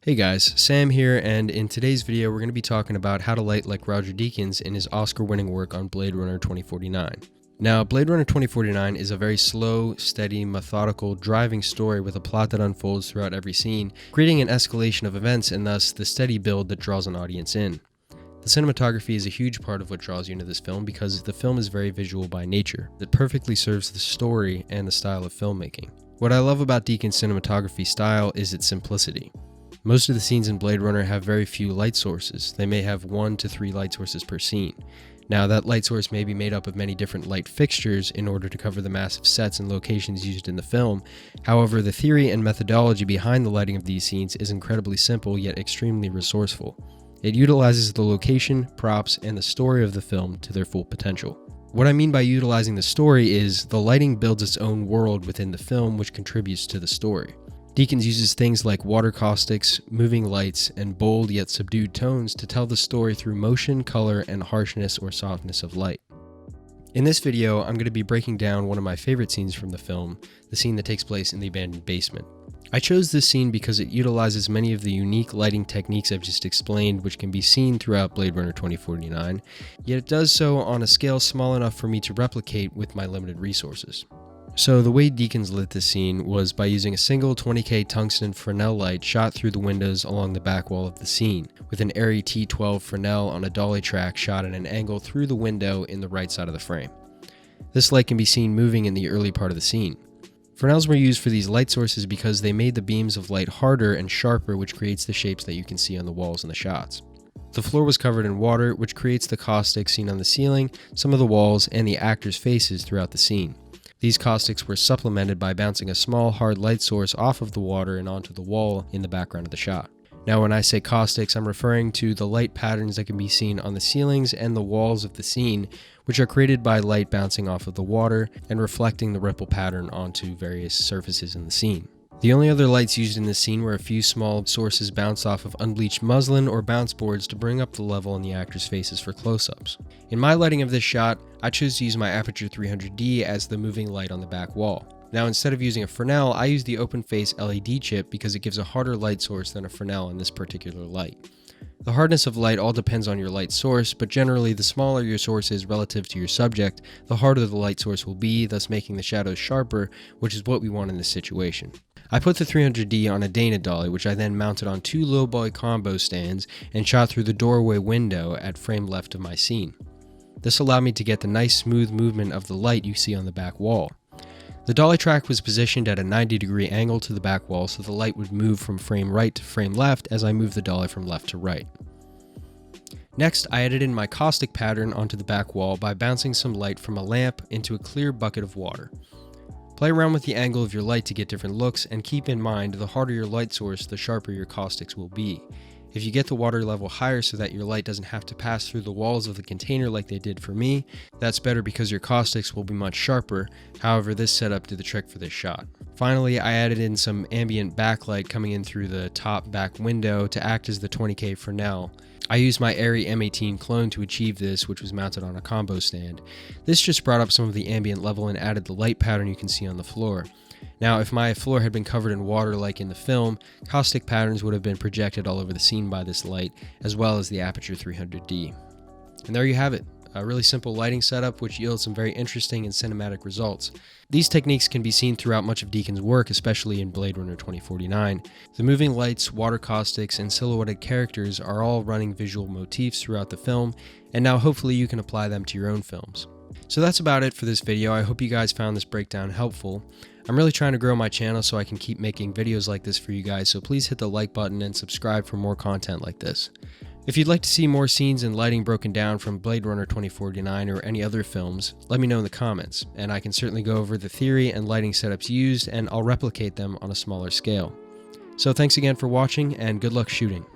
Hey guys, Sam here, and in today's video we're going to be talking about how to light like Roger Deakins in his Oscar-winning work on Blade Runner 2049. Now, Blade Runner 2049 is a very slow, steady, methodical, driving story with a plot that unfolds throughout every scene, creating an escalation of events and thus the steady build that draws an audience in. The cinematography is a huge part of what draws you into this film because the film is very visual by nature. It perfectly serves the story and the style of filmmaking. What I love about Deakins' cinematography style is its simplicity. Most of the scenes in Blade Runner have very few light sources. They may have 1 to 3 light sources per scene. Now, that light source may be made up of many different light fixtures in order to cover the massive sets and locations used in the film. However, the theory and methodology behind the lighting of these scenes is incredibly simple yet extremely resourceful. It utilizes the location, props, and the story of the film to their full potential. What I mean by utilizing the story is the lighting builds its own world within the film, which contributes to the story. Deakins uses things like water caustics, moving lights, and bold yet subdued tones to tell the story through motion, color, and harshness or softness of light. In this video, I'm going to be breaking down one of my favorite scenes from the film, the scene that takes place in the abandoned basement. I chose this scene because it utilizes many of the unique lighting techniques I've just explained, which can be seen throughout Blade Runner 2049, yet it does so on a scale small enough for me to replicate with my limited resources. So the way Deakins lit this scene was by using a single 20K tungsten Fresnel light shot through the windows along the back wall of the scene, with an Arri T12 Fresnel on a dolly track shot at an angle through the window in the right side of the frame. This light can be seen moving in the early part of the scene. Fresnels were used for these light sources because they made the beams of light harder and sharper, which creates the shapes that you can see on the walls in the shots. The floor was covered in water, which creates the caustics seen on the ceiling, some of the walls, and the actors' faces throughout the scene. These caustics were supplemented by bouncing a small hard light source off of the water and onto the wall in the background of the shot. Now, when I say caustics, I'm referring to the light patterns that can be seen on the ceilings and the walls of the scene, which are created by light bouncing off of the water and reflecting the ripple pattern onto various surfaces in the scene. The only other lights used in this scene were a few small sources bounced off of unbleached muslin or bounce boards to bring up the level in the actors' faces for close-ups. In my lighting of this shot, I chose to use my Aperture 300D as the moving light on the back wall. Now, instead of using a Fresnel, I use the open face LED chip because it gives a harder light source than a Fresnel in this particular light. The hardness of light all depends on your light source, but generally the smaller your source is relative to your subject, the harder the light source will be, thus making the shadows sharper, which is what we want in this situation. I put the 300D on a Dana dolly, which I then mounted on 2 low-boy combo stands and shot through the doorway window at frame left of my scene. This allowed me to get the nice smooth movement of the light you see on the back wall. The dolly track was positioned at a 90-degree angle to the back wall so the light would move from frame right to frame left as I moved the dolly from left to right. Next, I added in my caustic pattern onto the back wall by bouncing some light from a lamp into a clear bucket of water. Play around with the angle of your light to get different looks, and keep in mind the harder your light source, the sharper your caustics will be. If you get the water level higher so that your light doesn't have to pass through the walls of the container like they did for me, that's better because your caustics will be much sharper. However, this setup did the trick for this shot. Finally, I added in some ambient backlight coming in through the top back window to act as the 20K Fresnel. I used my Arri M18 clone to achieve this, which was mounted on a combo stand. This just brought up some of the ambient level and added the light pattern you can see on the floor. Now, if my floor had been covered in water like in the film, caustic patterns would have been projected all over the scene by this light, as well as the Aperture 300D. And there you have it. A really simple lighting setup which yields some very interesting and cinematic results. These techniques can be seen throughout much of Deakins' work, especially in Blade Runner 2049. The moving lights, water caustics, and silhouetted characters are all running visual motifs throughout the film, and now hopefully you can apply them to your own films. So that's about it for this video. I hope you guys found this breakdown helpful. I'm really trying to grow my channel so I can keep making videos like this for you guys, so please hit the like button and subscribe for more content like this. If you'd like to see more scenes and lighting broken down from Blade Runner 2049 or any other films, let me know in the comments, and I can certainly go over the theory and lighting setups used, and I'll replicate them on a smaller scale. So thanks again for watching, and good luck shooting.